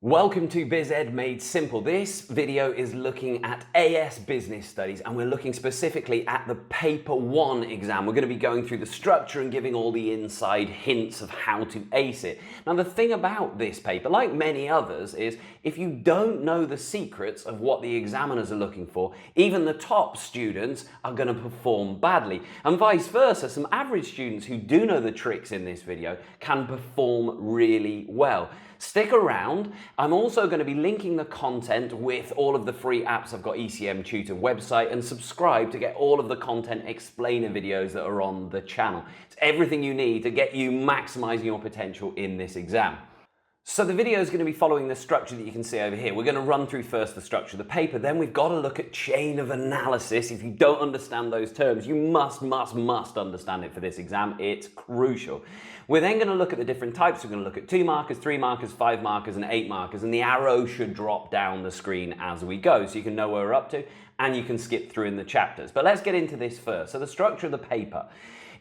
Welcome to BizEd Made Simple. This video is looking at AS Business Studies, and we're looking specifically at the Paper 1 exam. We're going to be going through the structure and giving all the inside hints of how to ace it. Now, the thing about this paper, like many others, is if you don't know the secrets of what the examiners are looking for, even the top students are going to perform badly. And vice versa, some average students who do know the tricks in this video can perform really well. Stick around. I'm also going to be linking the content with all of the free apps. I've got ECM Tutor website, and subscribe to get all of the content explainer videos that are on the channel. It's everything you need to get you maximizing your potential in this exam. So the video is going to be following the structure that you can see over here. We're going to run through first the structure of the paper, then we've got to look at chain of analysis. If you don't understand those terms, you must understand it for this exam. It's crucial. We're then going to look at the different types. We're going to look at 2 markers, 3 markers, 5 markers, and 8 markers, and the arrow should drop down the screen as we go, so you can know where we're up to, and you can skip through in the chapters. But let's get into this first. So the structure of the paper.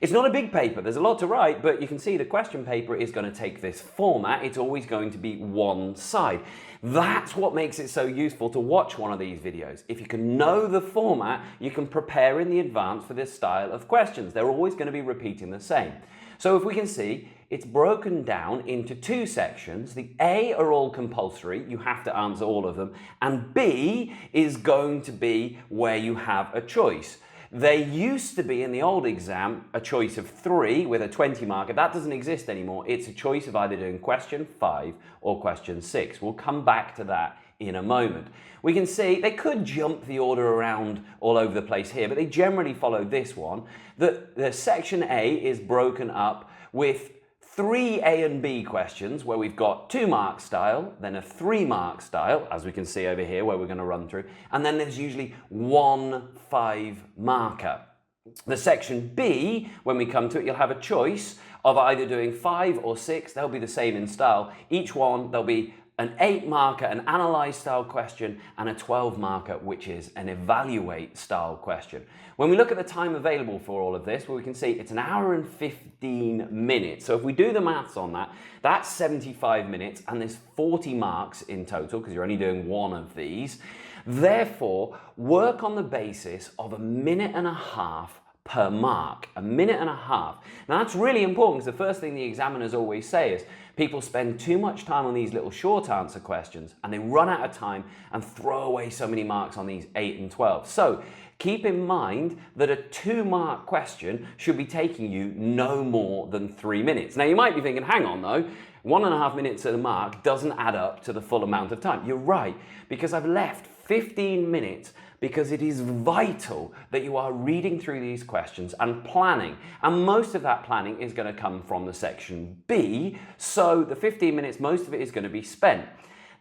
It's not a big paper, there's a lot to write, but you can see the question paper is going to take this format. It's always going to be one side. That's what makes it so useful to watch one of these videos. If you can know the format, you can prepare in the advance for this style of questions. They're always going to be repeating the same. So if we can see, it's broken down into 2 sections. The A are all compulsory, you have to answer all of them, and B is going to be where you have a choice. There used to be in the old exam a choice of 3 with a 20 marker. That doesn't exist anymore. It's a choice of either doing question 5 or question 6. We'll come back to that in a moment. We can see they could jump the order around all over the place here, but they generally follow this one. The section A is broken up with 3 A and B questions where we've got 2 mark style, then a 3 mark style, as we can see over here where we're going to run through, and then there's usually 1 5 marker. The section B, when we come to it, you'll have a choice of either doing 5 or 6. They'll be the same in style. Each one, there'll be an 8 marker, an analyze style question, and a 12 marker, which is an evaluate style question. When we look at the time available for all of this, well, we can see it's 1 hour and 15 minutes. So if we do the maths on that, that's 75 minutes, and there's 40 marks in total, because you're only doing one of these. Therefore, work on the basis of 1.5 minutes per mark, 1.5 minutes. Now that's really important, because the first thing the examiners always say is people spend too much time on these little short answer questions and they run out of time and throw away so many marks on these 8 and 12. So keep in mind that a 2 mark question should be taking you no more than 3 minutes. Now you might be thinking, hang on though, 1.5 minutes at a mark doesn't add up to the full amount of time. You're right, because I've left 15 minutes because it is vital that you are reading through these questions and planning. And most of that planning is going to come from the section B, so the 15 minutes, most of it is going to be spent.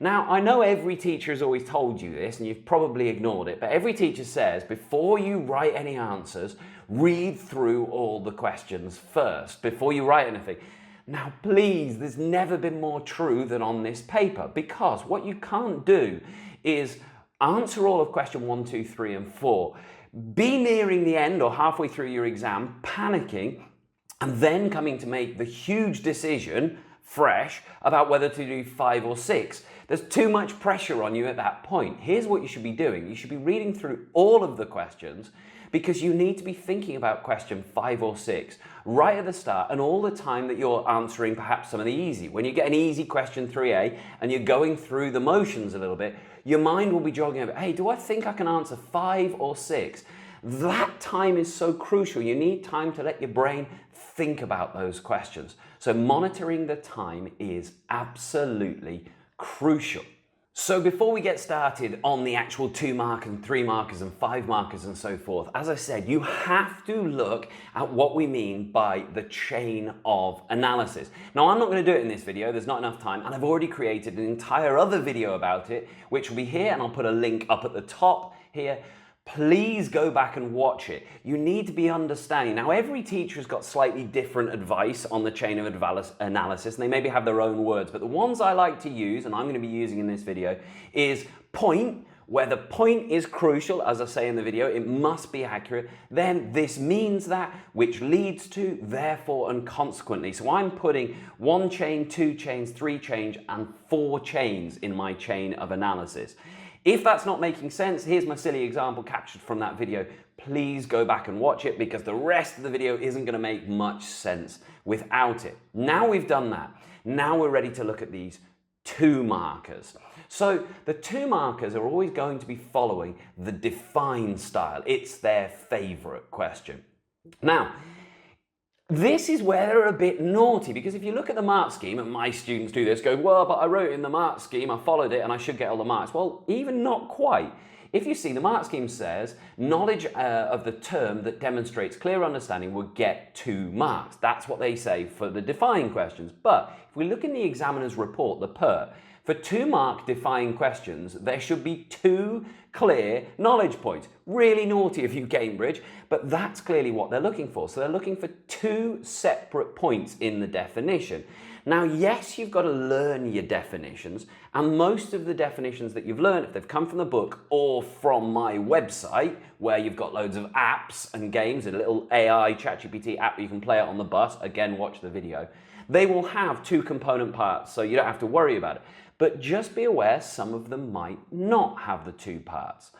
Now, I know every teacher has always told you this, and you've probably ignored it, but every teacher says before you write any answers, read through all the questions first, before you write anything. Now, please, there's never been more true than on this paper, because what you can't do is answer all of question 1, 2, 3, and 4. Be nearing the end or halfway through your exam, panicking, and then coming to make the huge decision, fresh, about whether to do 5 or 6. There's too much pressure on you at that point. Here's what you should be doing. You should be reading through all of the questions, because you need to be thinking about question 5 or 6 right at the start, and all the time that you're answering perhaps some of the easy. When you get an easy question 3A and you're going through the motions a little bit, your mind will be jogging over, hey, do I think I can answer 5 or 6? That time is so crucial. You need time to let your brain think about those questions. So monitoring the time is absolutely crucial. So before we get started on the actual 2 markers and 3 markers and 5 markers and so forth, as I said, you have to look at what we mean by the chain of analysis. Now, I'm not going to do it in this video, there's not enough time, and I've already created an entire other video about it, which will be here, and I'll put a link up at the top here. Please go back and watch it. You need to be understanding. Now, every teacher has got slightly different advice on the chain of analysis, and they maybe have their own words, but the ones I like to use, and I'm going to be using in this video, is point where the point is crucial, as I say in the video, it must be accurate, then this means that, which leads to, therefore, and consequently. So I'm putting 1 chain, 2 chains, 3 chains, and 4 chains in my chain of analysis. If that's not making sense, here's my silly example captured from that video. Please go back and watch it because the rest of the video isn't going to make much sense without it. Now we've done that. Now we're ready to look at these 2 markers. So the 2 markers are always going to be following the define style. It's their favorite question. Now, this is where they're a bit naughty, because if you look at the mark scheme, and my students do this, go, well, but I wrote it in the mark scheme, I followed it, and I should get all the marks. Well, even not quite. If you see, the mark scheme says knowledge of the term that demonstrates clear understanding will get 2 marks. That's what they say for the define questions. But if we look in the examiner's report, the PERT, for 2 mark define questions, there should be 2 clear knowledge points. Really naughty of you, Cambridge, but that's clearly what they're looking for. So they're looking for 2 separate points in the definition. Now, yes, you've got to learn your definitions, and most of the definitions that you've learned, if they've come from the book or from my website, where you've got loads of apps and games, a little AI ChatGPT app you can play it on the bus, again, watch the video, they will have 2 component parts, so you don't have to worry about it. But just be aware some of them might not have the 2 parts.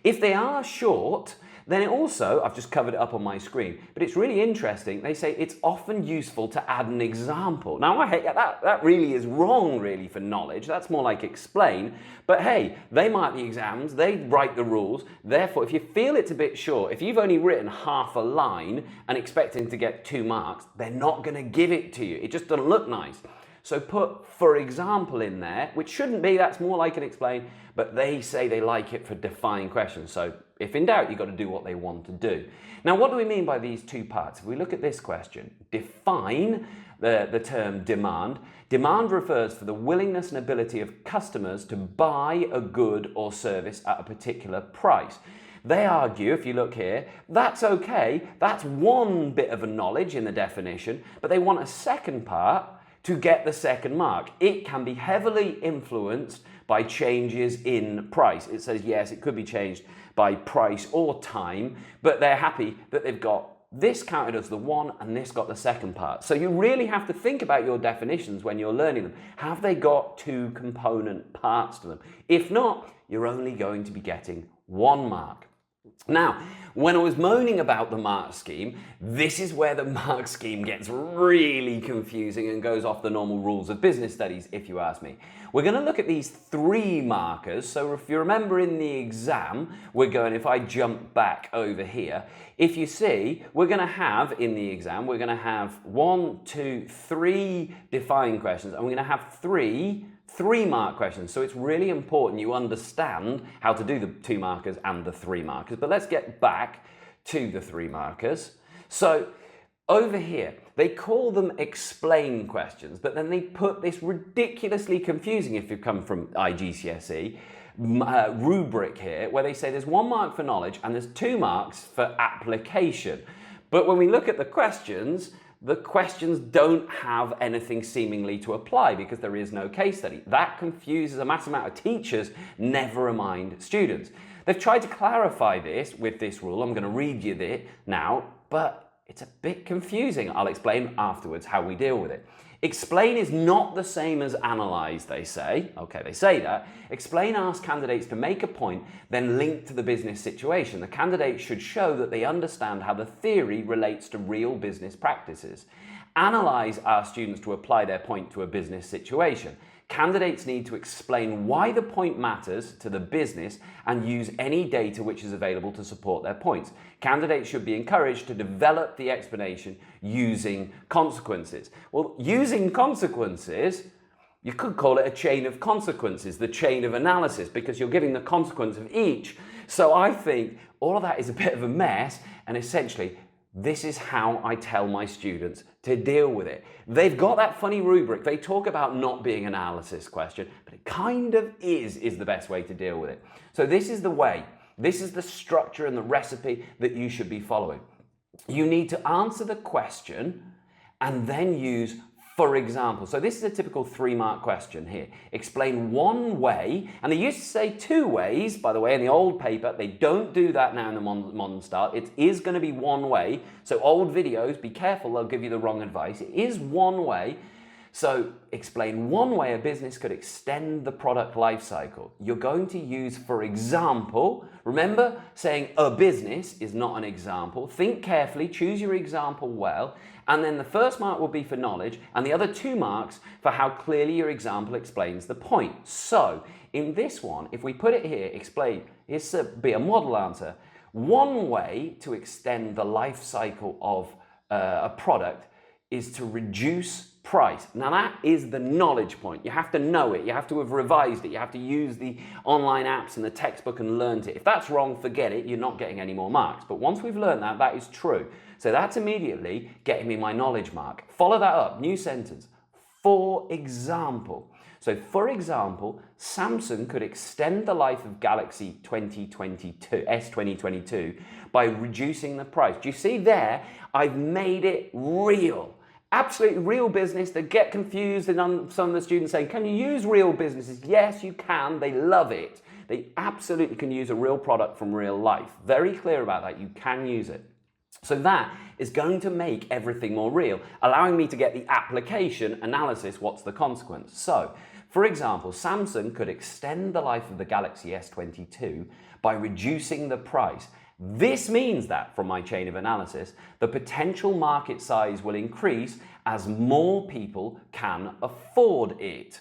If they are short, then it also, I've just covered it up on my screen, but it's really interesting. They say it's often useful to add an example. Now, I hate that really is wrong, really, for knowledge. That's more like explain. But hey, they mark the exams, they write the rules. Therefore, if you feel it's a bit short, if you've only written half a line and expecting to get 2 marks, they're not going to give it to you. It just doesn't look nice. So put, for example, in there, which shouldn't be, that's more like an explain, but they say they like it for define questions. So if in doubt, you've got to do what they want to do. Now, what do we mean by these 2 parts? If we look at this question, define the term demand. Demand refers to the willingness and ability of customers to buy a good or service at a particular price. They argue, if you look here, that's okay, that's one bit of a knowledge in the definition, but they want a second part to get the second mark. It can be heavily influenced by changes in price. It says, yes, it could be changed by price or time, but they're happy that they've got this counted as the 1 and this got the second part. So you really have to think about your definitions when you're learning them. Have they got 2 component parts to them? If not, you're only going to be getting 1 mark. Now, when I was moaning about the mark scheme, this is where the mark scheme gets really confusing and goes off the normal rules of business studies, if you ask me. We're going to look at these 3 markers. So if you remember in the exam, if I jump back over here, if you see, we're going to have in the exam, we're going to have 1, 2, 3 define questions, and we're going to have 3 mark questions. So it's really important you understand how to do the 2 markers and the 3 markers. But let's get back to the 3 markers. So over here, they call them explain questions, but then they put this ridiculously confusing, if you've come from IGCSE, rubric here, where they say there's 1 mark for knowledge and there's 2 marks for application. But when we look at the questions don't have anything seemingly to apply because there is no case study. That confuses a massive amount of teachers, never mind students. They've tried to clarify this with this rule. I'm going to read you this now, but it's a bit confusing. I'll explain afterwards how we deal with it. Explain is not the same as analyze, they say. Okay, they say that. Explain asks candidates to make a point, then link to the business situation. The candidate should show that they understand how the theory relates to real business practices. Analyze asks students to apply their point to a business situation. Candidates need to explain why the point matters to the business and use any data which is available to support their points. Candidates should be encouraged to develop the explanation using consequences. Well, using consequences, you could call it a chain of consequences, the chain of analysis, because you're giving the consequence of each. So I think all of that is a bit of a mess, and essentially, this is how I tell my students to deal with it. They've got that funny rubric. They talk about not being an analysis question, but it kind of is the best way to deal with it. So this is the way. This is the structure and the recipe that you should be following. You need to answer the question and then use for example. So this is a typical 3-mark question here. Explain one way, and they used to say 2 ways, by the way, in the old paper. They don't do that now in the modern style. It is going to be 1 way. So old videos, be careful, they'll give you the wrong advice. It is 1 way. So explain one way a business could extend the product life cycle. You're going to use, for example, remember saying a business is not an example. Think carefully, choose your example well, and then the first mark will be for knowledge and the other 2 marks for how clearly your example explains the point. So in this one, if we put it here, explain, here's to be a model answer. One way to extend the life cycle of a product is to reduce price. Now that is the knowledge point. You have to know it. You have to have revised it. You have to use the online apps and the textbook and learned it. If that's wrong, forget it. You're not getting any more marks. But once we've learned that, that is true. So that's immediately getting me my knowledge mark. Follow that up. New sentence. For example. So for example, Samsung could extend the life of Galaxy S2022 by reducing the price. Do you see there? I've made it real. Absolutely real business. They get confused, and some of the students saying, can you use real businesses? Yes, you can. They love it. They absolutely can use a real product from real life. Very clear about that. You can use it. So that is going to make everything more real, allowing me to get the application analysis. What's the consequence? So, for example, Samsung could extend the life of the Galaxy S22 by reducing the price. This means that, from my chain of analysis, the potential market size will increase as more people can afford it.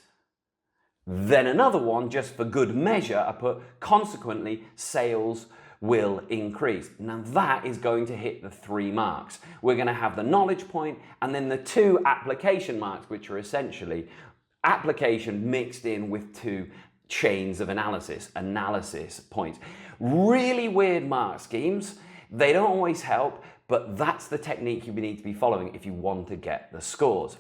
Then another one, just for good measure, I put, consequently, sales will increase. Now that is going to hit the 3 marks. We're going to have the knowledge point and then the 2 application marks, which are essentially application mixed in with 2 chains of analysis points. Really weird mark schemes. They don't always help, but that's the technique you need to be following if you want to get the scores.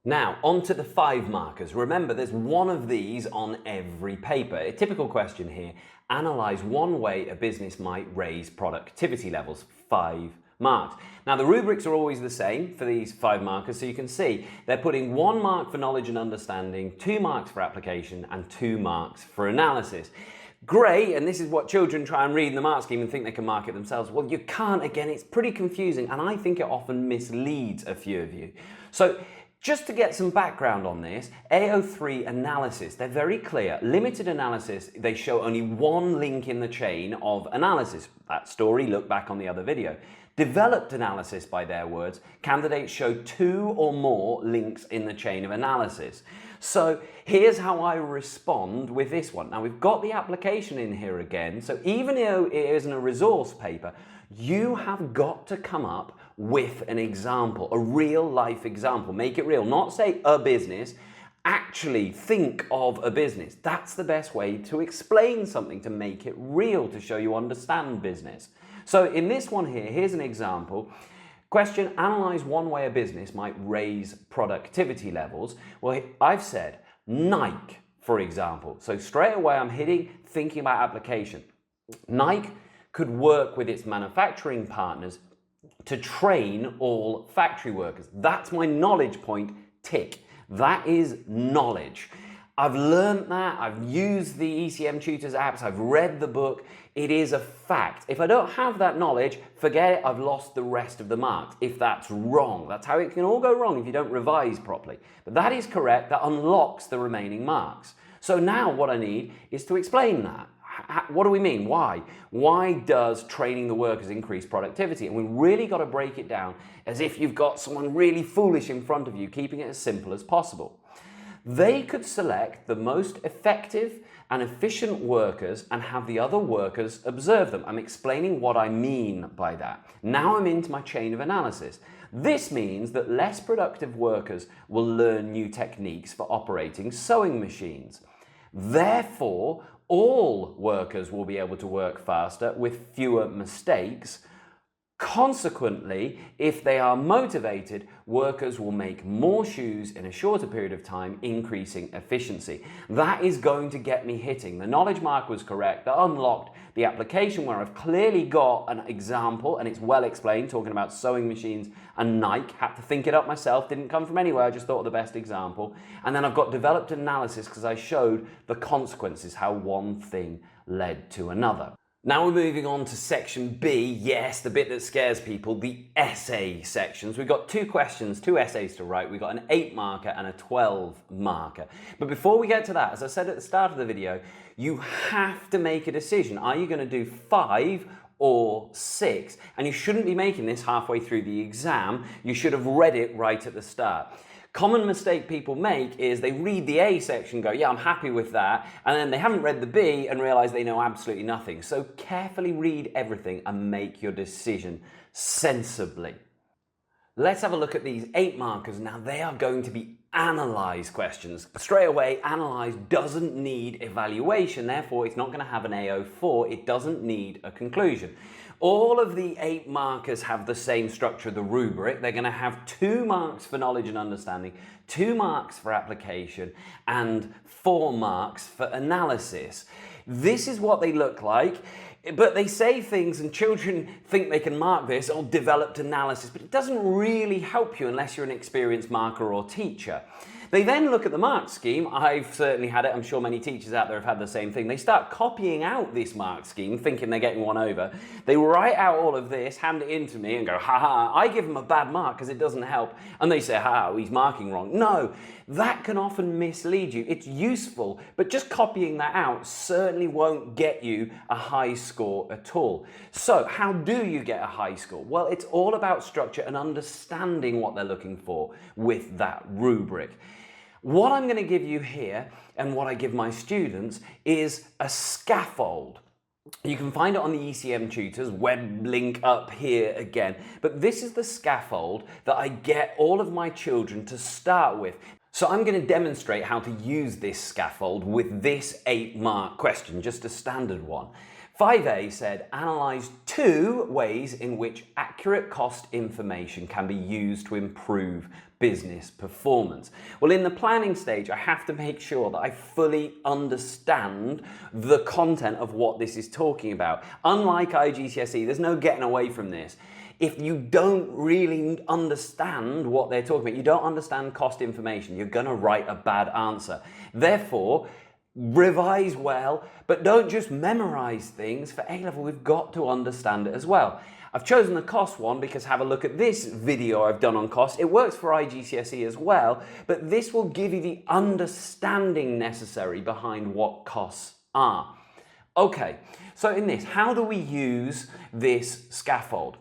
Now, on to the 5 markers. Remember, there's 1 of these on every paper. A typical question here, analyze one way a business might raise productivity levels. 5 marks. Now, the rubrics are always the same for these 5 markers, so you can see they're putting 1 mark for knowledge and understanding, 2 marks for application, and 2 marks for analysis. Great, and this is what children try and read in the mark scheme and think they can mark it themselves. Well, you can't. Again, it's pretty confusing, and I think it often misleads a few of you. So, just to get some background on this, AO3 analysis, they're very clear. Limited analysis, they show only 1 link in the chain of analysis. That story, look back on the other video. Developed analysis, by their words, candidates show 2 or more links in the chain of analysis. So here's how I respond with this one. Now we've got the application in here again, so even though it isn't a resource paper, you have got to come up with an example, a real life example. Make it real, not say a business, actually think of a business. That's the best way to explain something, to make it real, to show you understand business. So in this one here, here's an example. Question, analyze one way a business might raise productivity levels. Well, I've said Nike, for example. So straight away I'm thinking about application. Nike could work with its manufacturing partners to train all factory workers. That's my knowledge point, tick. That is knowledge. I've learned that, I've used the ECM Tutors apps, I've read the book. It is a fact. If I don't have that knowledge, forget it, I've lost the rest of the marks. If that's wrong, that's how it can all go wrong if you don't revise properly. But that is correct, that unlocks the remaining marks. So now what I need is to explain that. What do we mean? Why? Why does training the workers increase productivity? And we've really got to break it down as if you've got someone really foolish in front of you, keeping it as simple as possible. They could select the most effective and efficient workers and have the other workers observe them. I'm explaining what I mean by that. Now I'm into my chain of analysis. This means that less productive workers will learn new techniques for operating sewing machines. Therefore, all workers will be able to work faster with fewer mistakes. Consequently, if they are motivated, workers will make more shoes in a shorter period of time, increasing efficiency. That is going to get me hitting. The knowledge mark was correct. That unlocked the application where I've clearly got an example and it's well explained, talking about sewing machines and Nike. Had to think it up myself, didn't come from anywhere, I just thought of the best example. And then I've got developed analysis because I showed the consequences, how one thing led to another. Now we're moving on to section B, yes, the bit that scares people, the essay sections. We've got two questions, two essays to write. We've got an 8 marker and a 12 marker. But before we get to that, as I said at the start of the video, you have to make a decision. Are you going to do 5 or 6? And you shouldn't be making this halfway through the exam. You should have read it right at the start. Common mistake people make is they read the A section and go, yeah, I'm happy with that, and then they haven't read the B and realize they know absolutely nothing. So carefully read everything and make your decision sensibly. Let's have a look at these 8 markers. Now they are going to be analyze questions. Straight away, analyze doesn't need evaluation, therefore it's not going to have an AO4, it doesn't need a conclusion. All of the 8 markers have the same structure, the rubric. They're going to have 2 marks for knowledge and understanding, 2 marks for application, and 4 marks for analysis. This is what they look like, but they say things and children think they can mark this or developed analysis, but it doesn't really help you unless you're an experienced marker or teacher. They then look at the mark scheme. I've certainly had it. I'm sure many teachers out there have had the same thing. They start copying out this mark scheme, thinking they're getting one over. They write out all of this, hand it in to me and go, ha. I give them a bad mark because it doesn't help. And they say, ha, he's marking wrong. No, that can often mislead you. It's useful, but just copying that out certainly won't get you a high score at all. So how do you get a high score? Well, it's all about structure and understanding what they're looking for with that rubric. What I'm going to give you here, and what I give my students, is a scaffold. You can find it on the ECM Tutors web link up here again, but this is the scaffold that I get all of my children to start with. So I'm going to demonstrate how to use this scaffold with this 8 mark question, just a standard one. 5A said, analyze 2 ways in which accurate cost information can be used to improve business performance. Well, in the planning stage, I have to make sure that I fully understand the content of what this is talking about. Unlike IGCSE, there's no getting away from this. If you don't really understand what they're talking about, you don't understand cost information, you're going to write a bad answer. Therefore, revise well, but don't just memorize things. For A-level, we've got to understand it as well. I've chosen the cost one because have a look at this video I've done on cost. It works for IGCSE as well, but this will give you the understanding necessary behind what costs are. Okay, so in this, how do we use this scaffold?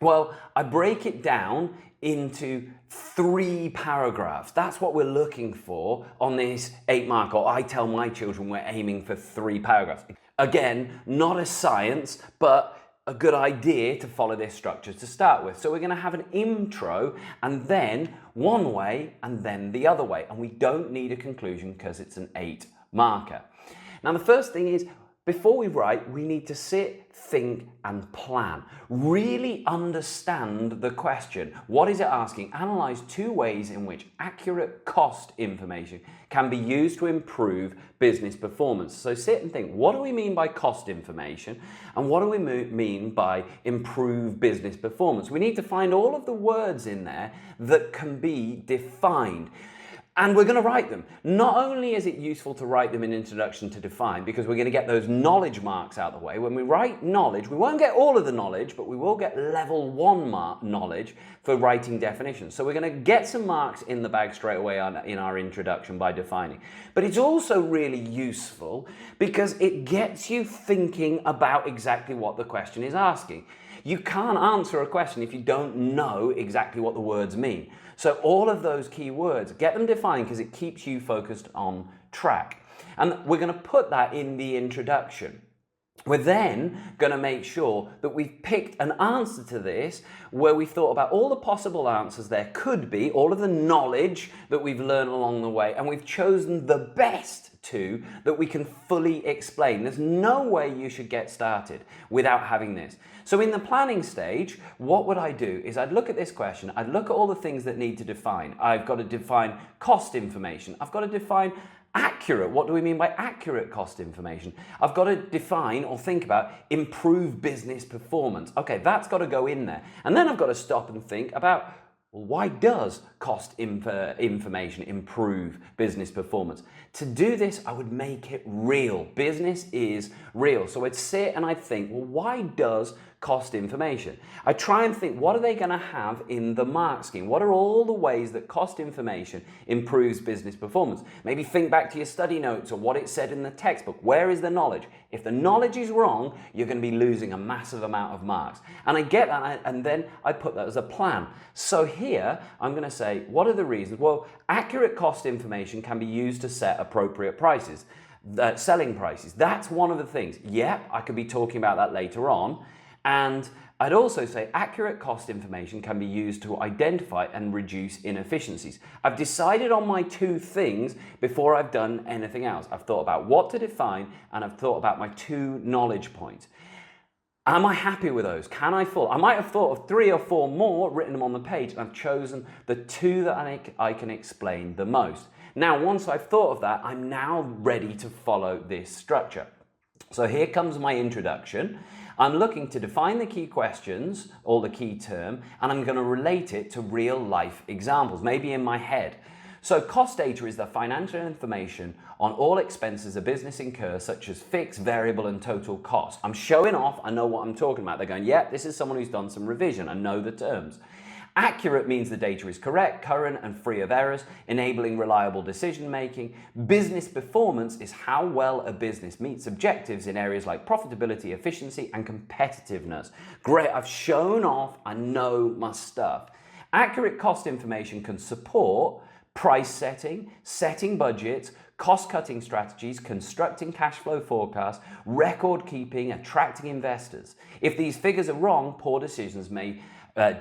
Well, I break it down into 3 paragraphs. That's what we're looking for on this 8 mark, or I tell my children we're aiming for 3 paragraphs. Again, not a science, but a good idea to follow this structure to start with. So we're going to have an intro and then one way and then the other way. And we don't need a conclusion because it's an 8 marker. Now the first thing is, before we write, we need to sit, think and plan. Really understand the question. What is it asking? Analyze 2 ways in which accurate cost information can be used to improve business performance. So sit and think, what do we mean by cost information? And what do we mean by improve business performance? We need to find all of the words in there that can be defined. And we're going to write them. Not only is it useful to write them in introduction to define, because we're going to get those knowledge marks out of the way. When we write knowledge, we won't get all of the knowledge, but we will get level 1 knowledge for writing definitions. So we're going to get some marks in the bag straight away in our introduction by defining. But it's also really useful because it gets you thinking about exactly what the question is asking. You can't answer a question if you don't know exactly what the words mean. So all of those key words, get them defined because it keeps you focused on track. And we're going to put that in the introduction. We're then going to make sure that we've picked an answer to this where we've thought about all the possible answers there could be, all of the knowledge that we've learned along the way, and we've chosen the best two that we can fully explain. There's no way you should get started without having this. So in the planning stage, what would I do is I'd look at this question, I'd look at all the things that need to define. I've got to define cost information. I've got to define accurate. What do we mean by accurate cost information? I've got to define or think about improve business performance. Okay, that's got to go in there. And then I've got to stop and think about, well, why does cost information improve business performance? To do this, I would make it real. Business is real. So I'd sit and I'd think, well, why does cost information? I try and think, what are they going to have in the mark scheme? What are all the ways that cost information improves business performance? Maybe think back to your study notes or what it said in the textbook. Where is the knowledge? If the knowledge is wrong, you're going to be losing a massive amount of marks. And I get that, and then I put that as a plan. So here, I'm going to say, what are the reasons? Well, accurate cost information can be used to set appropriate prices, selling prices. That's one of the things. Yep, I could be talking about that later on. And I'd also say accurate cost information can be used to identify and reduce inefficiencies. I've decided on my two things before I've done anything else. I've thought about what to define and I've thought about my two knowledge points. Am I happy with those? Can I follow? I might have thought of 3 or 4 more, written them on the page, and I've chosen the 2 that I can explain the most. Now, once I've thought of that, I'm now ready to follow this structure. So here comes my introduction. I'm looking to define the key questions or the key term, and I'm going to relate it to real life examples, maybe in my head. So cost data is the financial information on all expenses a business incurs, such as fixed, variable, and total cost. I'm showing off, I know what I'm talking about. They're going, yeah, this is someone who's done some revision, I know the terms. Accurate means the data is correct, current, and free of errors, enabling reliable decision making. Business performance is how well a business meets objectives in areas like profitability, efficiency, and competitiveness. Great, I've shown off, I know my stuff. Accurate cost information can support price setting, setting budgets, cost-cutting strategies, constructing cash flow forecasts, record keeping, attracting investors. If these figures are wrong, poor decisions may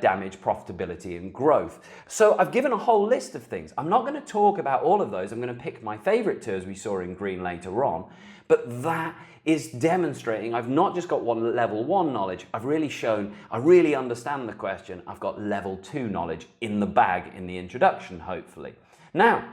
damage profitability and growth. So I've given a whole list of things. I'm not going to talk about all of those. I'm going to pick my favorite terms we saw in green later on, but that is demonstrating I've not just got level 1 knowledge, I've really shown I really understand the question. I've got level 2 knowledge in the bag in the introduction, hopefully. Now,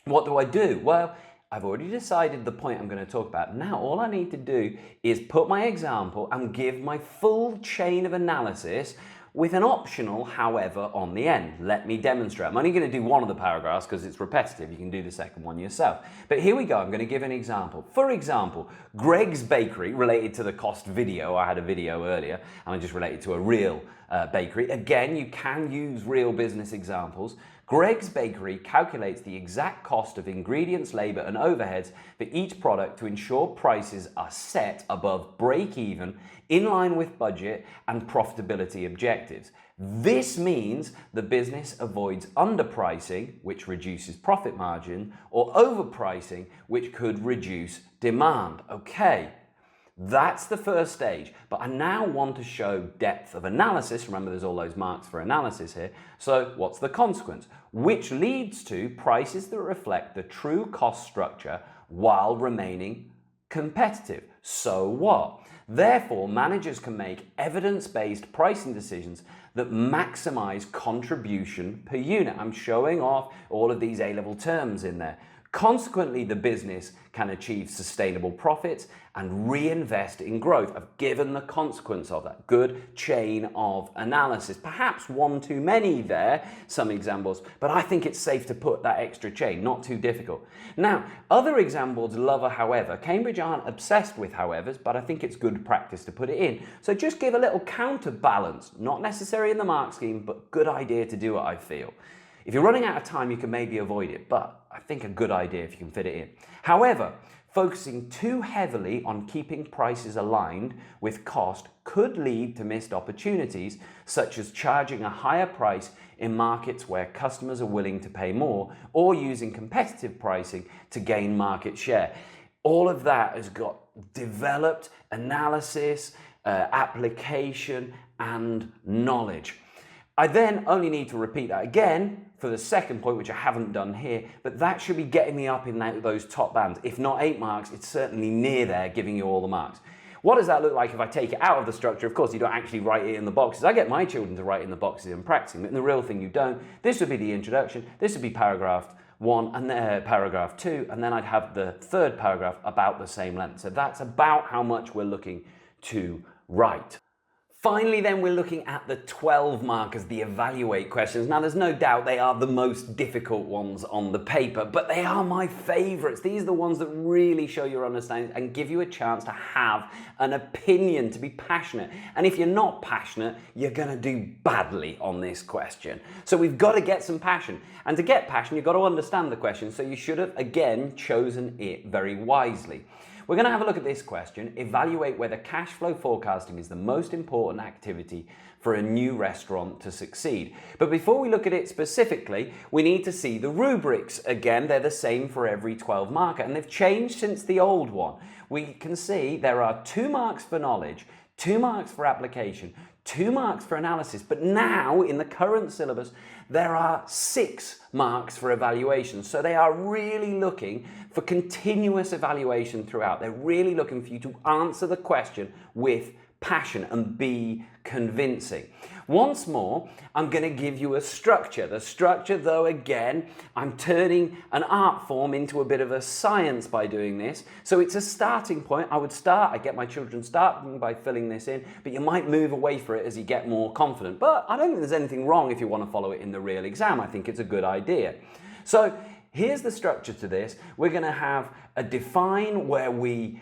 what do I do? Well, I've already decided the point I'm going to talk about. Now, all I need to do is put my example and give my full chain of analysis with an optional however on the end. Let me demonstrate. I'm only going to do one of the paragraphs because it's repetitive. You can do the second one yourself. But here we go. I'm going to give an example. For example, Greg's Bakery, related to the cost video. I had a video earlier and I just related to a real bakery. Again, you can use real business examples. Greg's Bakery calculates the exact cost of ingredients, labor, and overheads for each product to ensure prices are set above break-even, in line with budget and profitability objectives. This means the business avoids underpricing, which reduces profit margin, or overpricing, which could reduce demand. Okay. That's the first stage, but I now want to show depth of analysis. Remember, there's all those marks for analysis here. So what's the consequence? Which leads to prices that reflect the true cost structure while remaining competitive. So what? Therefore, managers can make evidence-based pricing decisions that maximize contribution per unit. I'm showing off all of these A-level terms in there. Consequently, the business can achieve sustainable profits and reinvest in growth. I've given the consequence of that. Good chain of analysis. Perhaps one too many there, some examples, but I think it's safe to put that extra chain, not too difficult. Now, other examples love a however. Cambridge aren't obsessed with howevers, but I think it's good practice to put it in. So just give a little counterbalance, not necessary in the mark scheme, but good idea to do it, I feel. If you're running out of time, you can maybe avoid it, but I think a good idea if you can fit it in. However, focusing too heavily on keeping prices aligned with cost could lead to missed opportunities, such as charging a higher price in markets where customers are willing to pay more, or using competitive pricing to gain market share. All of that has got developed analysis, application, and knowledge. I then only need to repeat that again for the second point, which I haven't done here, but that should be getting me up in those top bands. If not 8 marks, it's certainly near there, giving you all the marks. What does that look like if I take it out of the structure? Of course, you don't actually write it in the boxes. I get my children to write in the boxes and practicing, but in the real thing you don't. This would be the introduction, this would be paragraph 1 and then paragraph 2, and then I'd have the third paragraph about the same length. So that's about how much we're looking to write. Finally, then, we're looking at the 12 markers, the evaluate questions. Now, there's no doubt they are the most difficult ones on the paper, but they are my favorites. These are the ones that really show your understanding and give you a chance to have an opinion, to be passionate. And if you're not passionate, you're going to do badly on this question. So we've got to get some passion. And to get passion, you've got to understand the question. So you should have, again, chosen it very wisely. We're going to have a look at this question. Evaluate whether cash flow forecasting is the most important activity for a new restaurant to succeed. But before we look at it specifically, we need to see the rubrics. Again, they're the same for every 12 marker, and they've changed since the old one. We can see there are 2 marks for knowledge, 2 marks for application, 2 marks for analysis, but now in the current syllabus, there are 6 marks for evaluation. So they are really looking for continuous evaluation throughout. They're really looking for you to answer the question with passion and be convincing. Once more, I'm going to give you a structure. The structure, though, again, I'm turning an art form into a bit of a science by doing this. So it's a starting point. I get my children starting by filling this in, but you might move away from it as you get more confident. But I don't think there's anything wrong if you want to follow it in the real exam. I think it's a good idea. So here's the structure to this. We're going to have a define where we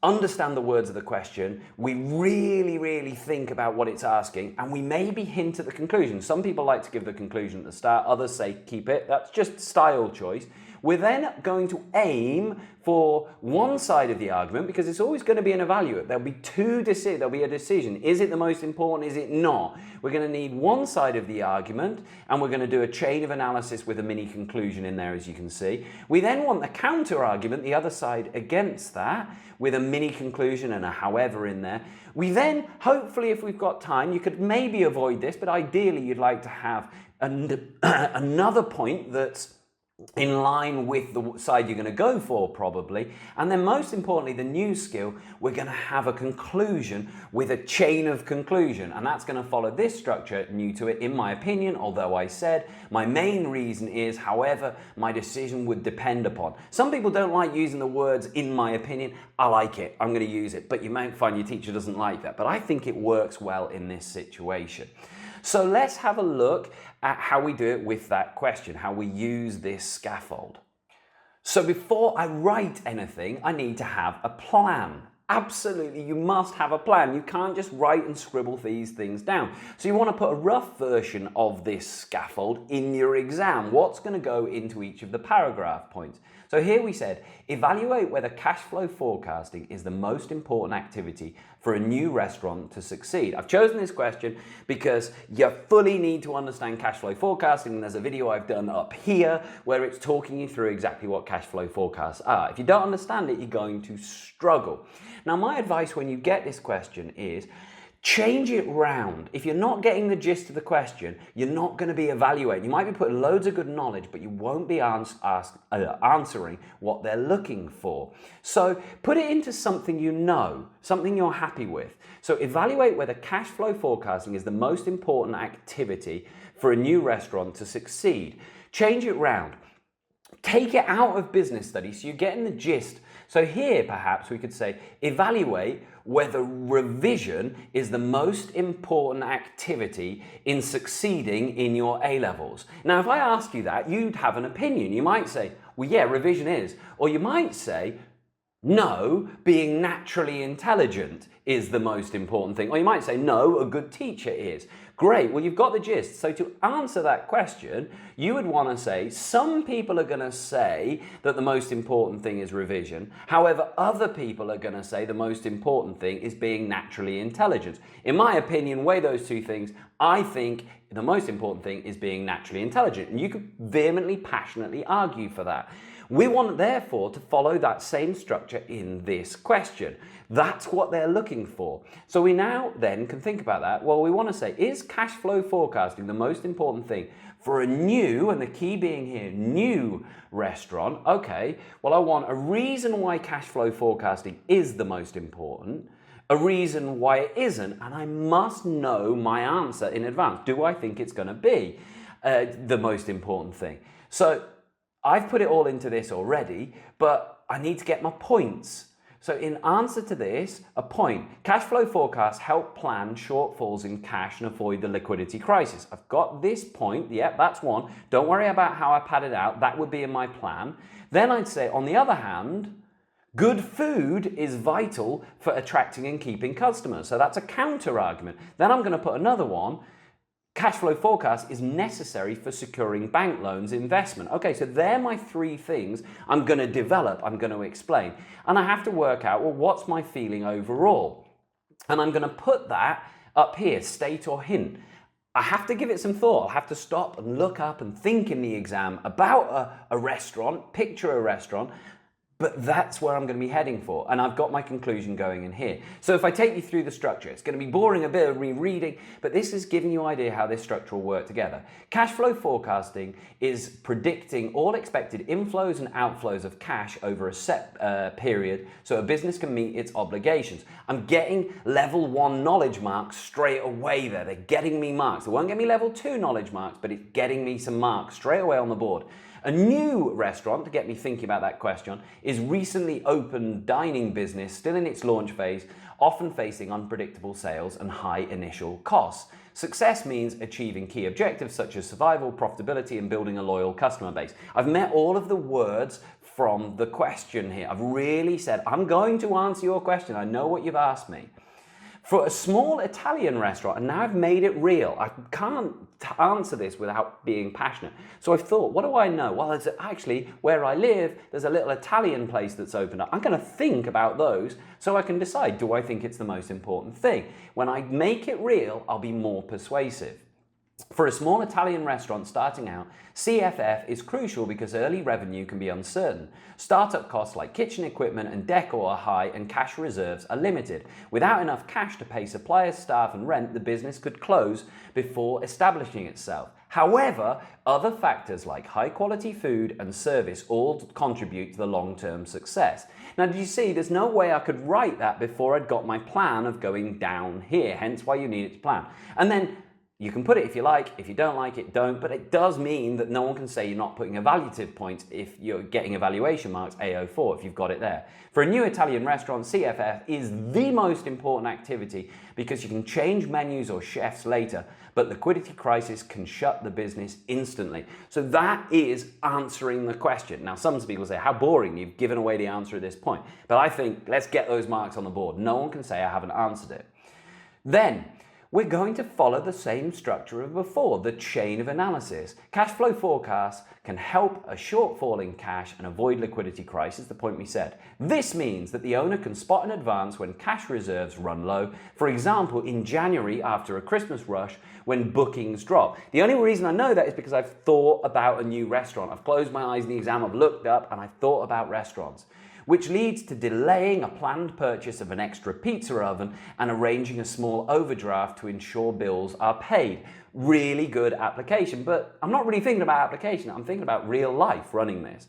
understand the words of the question, we really think about what it's asking, and we maybe hint at the conclusion. Some people like to give the conclusion at the start, others say keep it. That's just style choice. We're then going to aim for one side of the argument because it's always going to be an evaluate. There'll be there'll be a decision. Is it the most important? Is it not? We're going to need one side of the argument, and we're going to do a chain of analysis with a mini conclusion in there, as you can see. We then want the counter argument, the other side against that, with a mini conclusion and a however in there. We then, hopefully, if we've got time, you could maybe avoid this, but ideally you'd like to have another point that's in line with the side you're going to go for, probably. And then most importantly, the new skill, we're going to have a conclusion with a chain of conclusion. And that's going to follow this structure, new to it, in my opinion, although I said my main reason is, however, my decision would depend upon. Some people don't like using the words, in my opinion. I like it. I'm going to use it. But you might find your teacher doesn't like that. But I think it works well in this situation. So let's have a look at how we do it with that question, how we use this scaffold. So before I write anything, I need to have a plan. Absolutely, you must have a plan. You can't just write and scribble these things down. So you want to put a rough version of this scaffold in your exam. What's going to go into each of the paragraph points? So here we said, evaluate whether cash flow forecasting is the most important activity for a new restaurant to succeed. I've chosen this question because you fully need to understand cash flow forecasting. And there's a video I've done up here where it's talking you through exactly what cash flow forecasts are. If you don't understand it, you're going to struggle. Now, my advice when you get this question is, change it round. If you're not getting the gist of the question, you're not going to be evaluating. You might be putting loads of good knowledge, but you won't be answering what they're looking for. So put it into something you know, something you're happy with. So evaluate whether cash flow forecasting is the most important activity for a new restaurant to succeed. Change it round. Take it out of business studies so you're getting the gist. So here, perhaps we could say, evaluate whether revision is the most important activity in succeeding in your A-levels. Now, if I ask you that, you'd have an opinion. You might say, well, yeah, revision is. Or you might say, no, being naturally intelligent is the most important thing. Or you might say, no, a good teacher is. Great, well, you've got the gist. So to answer that question, you would want to say, some people are going to say that the most important thing is revision. However, other people are going to say the most important thing is being naturally intelligent. In my opinion, weigh those two things. I think the most important thing is being naturally intelligent. And you could vehemently, passionately argue for that. We want, therefore, to follow that same structure in this question. That's what they're looking for. So we now then can think about that. Well, we want to say, is cash flow forecasting the most important thing for a new, and the key being here, new restaurant? Okay, well, I want a reason why cash flow forecasting is the most important, a reason why it isn't, and I must know my answer in advance. Do I think it's going to be the most important thing? So I've put it all into this already, but I need to get my points. So in answer to this, a point. Cash flow forecasts help plan shortfalls in cash and avoid the liquidity crisis. I've got this point. Yep, that's one. Don't worry about how I pad it out. That would be in my plan. Then I'd say, on the other hand, good food is vital for attracting and keeping customers. So that's a counter argument. Then I'm going to put another one. Cash flow forecast is necessary for securing bank loans investment. Okay, so they're my three things I'm going to develop, I'm going to explain. And I have to work out, well, what's my feeling overall? And I'm going to put that up here, state or hint. I have to give it some thought. I'll have to stop and look up and think in the exam about a restaurant, picture a restaurant, but that's where I'm going to be heading for. And I've got my conclusion going in here. So if I take you through the structure, it's going to be boring, a bit of rereading, but this is giving you an idea how this structure will work together. Cash flow forecasting is predicting all expected inflows and outflows of cash over a set period so a business can meet its obligations. I'm getting level 1 knowledge marks straight away there. They're getting me marks. They won't get me level 2 knowledge marks, but it's getting me some marks straight away on the board. A new restaurant, to get me thinking about that question, is recently opened dining business, still in its launch phase, often facing unpredictable sales and high initial costs. Success means achieving key objectives such as survival, profitability, and building a loyal customer base. I've met all of the words from the question here. I've really said, I'm going to answer your question. I know what you've asked me. For a small Italian restaurant, and now I've made it real. I can't answer this without being passionate. So I've thought, what do I know? Well, it's actually where I live, there's a little Italian place that's opened up. I'm going to think about those so I can decide, do I think it's the most important thing? When I make it real, I'll be more persuasive. For a small Italian restaurant starting out, CFF is crucial because early revenue can be uncertain. Startup costs like kitchen equipment and decor are high and cash reserves are limited. Without enough cash to pay suppliers, staff and rent, the business could close before establishing itself. However, other factors like high quality food and service all contribute to the long-term success. Now, did you see, there's no way I could write that before I'd got my plan of going down here, hence why you need it to plan. And then you can put it if you like, if you don't like it, don't, but it does mean that no one can say you're not putting evaluative points if you're getting evaluation marks A04 if you've got it there. For a new Italian restaurant, CFF is the most important activity because you can change menus or chefs later, but liquidity crisis can shut the business instantly. So that is answering the question. Now, some people say, how boring, you've given away the answer at this point. But I think, let's get those marks on the board. No one can say I haven't answered it. Then, we're going to follow the same structure of before, the chain of analysis. Cash flow forecasts can help a shortfall in cash and avoid liquidity crisis, the point we said. This means that the owner can spot in advance when cash reserves run low, for example, in January after a Christmas rush when bookings drop. The only reason I know that is because I've thought about a new restaurant. I've closed my eyes in the exam, I've looked up and I've thought about restaurants, which leads to delaying a planned purchase of an extra pizza oven and arranging a small overdraft to ensure bills are paid. Really good application, but I'm not really thinking about application, I'm thinking about real life running this.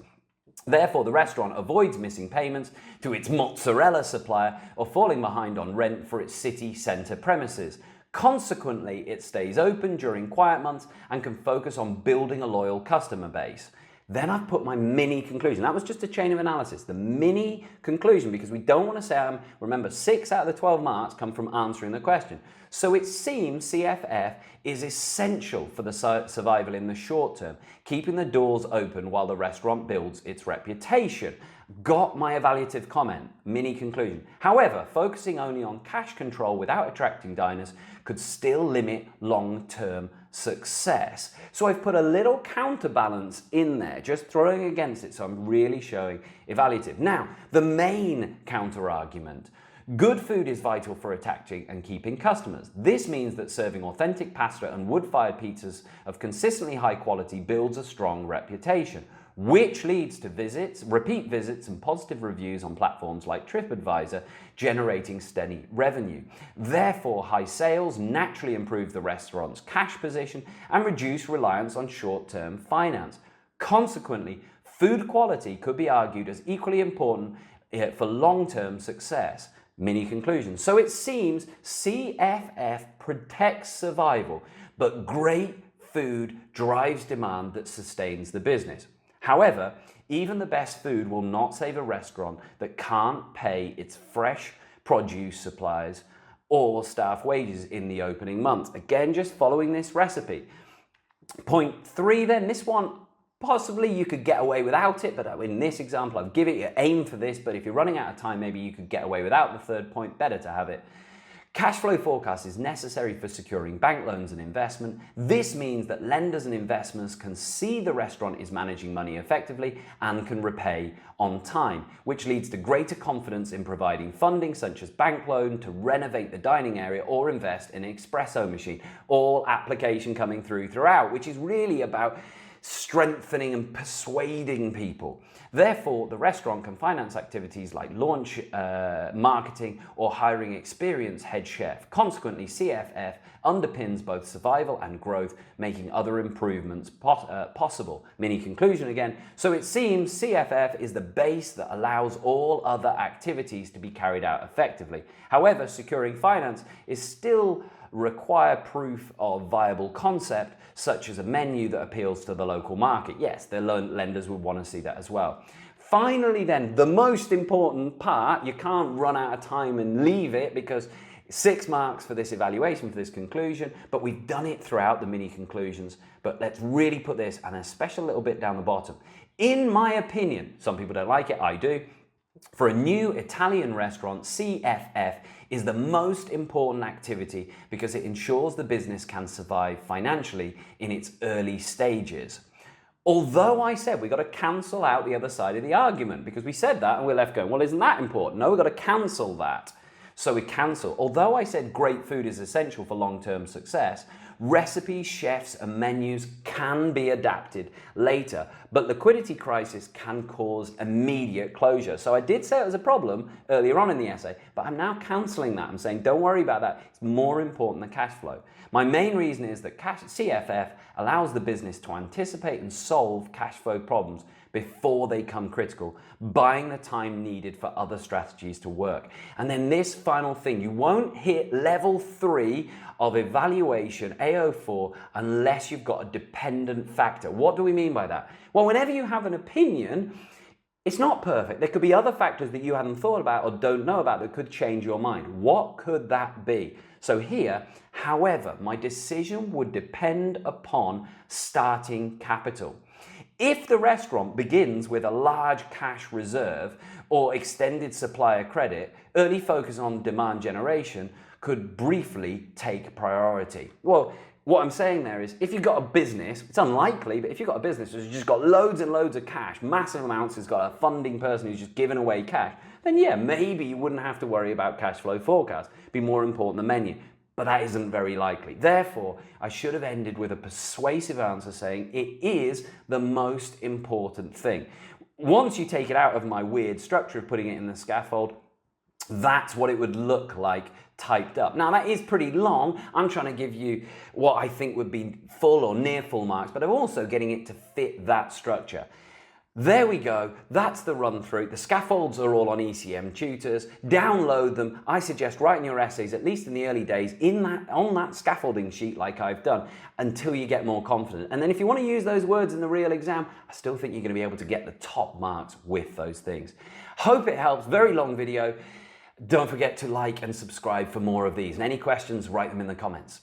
Therefore, the restaurant avoids missing payments to its mozzarella supplier or falling behind on rent for its city centre premises. Consequently, it stays open during quiet months and can focus on building a loyal customer base. Then I've put my mini conclusion. That was just a chain of analysis, the mini conclusion, because we don't want to say, remember, 6 out of the 12 marks come from answering the question. So it seems CFF is essential for the survival in the short term, keeping the doors open while the restaurant builds its reputation. Got my evaluative comment, mini conclusion. However, focusing only on cash control without attracting diners could still limit long-term success. So I've put a little counterbalance in there, just throwing against it, so I'm really showing evaluative. Now, the main counter-argument. Good food is vital for attracting and keeping customers. This means that serving authentic pasta and wood-fired pizzas of consistently high quality builds a strong reputation. which leads to visits, repeat visits, and positive reviews on platforms like TripAdvisor, generating steady revenue. Therefore, high sales naturally improve the restaurant's cash position and reduce reliance on short-term finance. Consequently, food quality could be argued as equally important for long-term success. Mini conclusion. So it seems CFF protects survival, but great food drives demand that sustains the business. However, even the best food will not save a restaurant that can't pay its fresh produce suppliers or staff wages in the opening months. Again, just following this recipe. Point 3 then, this one, possibly you could get away without it, but in this example, I've given you aim for this, but if you're running out of time, maybe you could get away without the third point, better to have it. Cash flow forecast is necessary for securing bank loans and investment. This means that lenders and investors can see the restaurant is managing money effectively and can repay on time, which leads to greater confidence in providing funding such as bank loan to renovate the dining area or invest in an espresso machine. All application coming throughout, which is really about strengthening and persuading people. Therefore, the restaurant can finance activities like launch, marketing, or hiring experienced head chef. Consequently, CFF underpins both survival and growth, making other improvements possible. Mini conclusion again. So it seems CFF is the base that allows all other activities to be carried out effectively. However, securing finance is still require proof of viable concept, such as a menu that appeals to the local market. Yes, the lenders would want to see that as well. Finally then, the most important part, you can't run out of time and leave it because 6 marks for this evaluation, for this conclusion, but we've done it throughout the mini conclusions. But let's really put this, and a special little bit down the bottom. In my opinion, some people don't like it, I do. For a new Italian restaurant, CFF is the most important activity because it ensures the business can survive financially in its early stages. Although I said we've got to cancel out the other side of the argument, because we said that and we're left going, well, isn't that important? No, we've got to cancel that. So we cancel. Although I said great food is essential for long-term success, recipes, chefs, and menus can be adapted later, but liquidity crisis can cause immediate closure. So I did say it was a problem earlier on in the essay, but I'm now cancelling that. I'm saying don't worry about that. It's more important than cash flow. My main reason is that CFF allows the business to anticipate and solve cash flow problems before they come critical, buying the time needed for other strategies to work. And then this final thing, you won't hit level 3 of evaluation, AO4, unless you've got a dependent factor. What do we mean by that? Well, whenever you have an opinion, it's not perfect. There could be other factors that you hadn't thought about or don't know about that could change your mind. What could that be? So here, however, my decision would depend upon starting capital. If the restaurant begins with a large cash reserve or extended supplier credit, early focus on demand generation could briefly take priority. Well, what I'm saying there is, if you've got a business, it's unlikely, but if you've got a business that's just got loads and loads of cash, massive amounts, has got a funding person who's just giving away cash, then yeah, maybe you wouldn't have to worry about cash flow forecast. It'd be more important than menu. But that isn't very likely. Therefore, I should have ended with a persuasive answer saying it is the most important thing. Once you take it out of my weird structure of putting it in the scaffold, that's what it would look like typed up. Now that is pretty long. I'm trying to give you what I think would be full or near full marks, but I'm also getting it to fit that structure. There we go, that's the run through. The scaffolds are all on ECM tutors. Download them. I suggest writing your essays, at least in the early days, on that scaffolding sheet like I've done, until you get more confident. And then if you want to use those words in the real exam, I still think you're going to be able to get the top marks with those things. Hope it helps. Very long video. Don't forget to like and subscribe for more of these. And any questions, write them in the comments.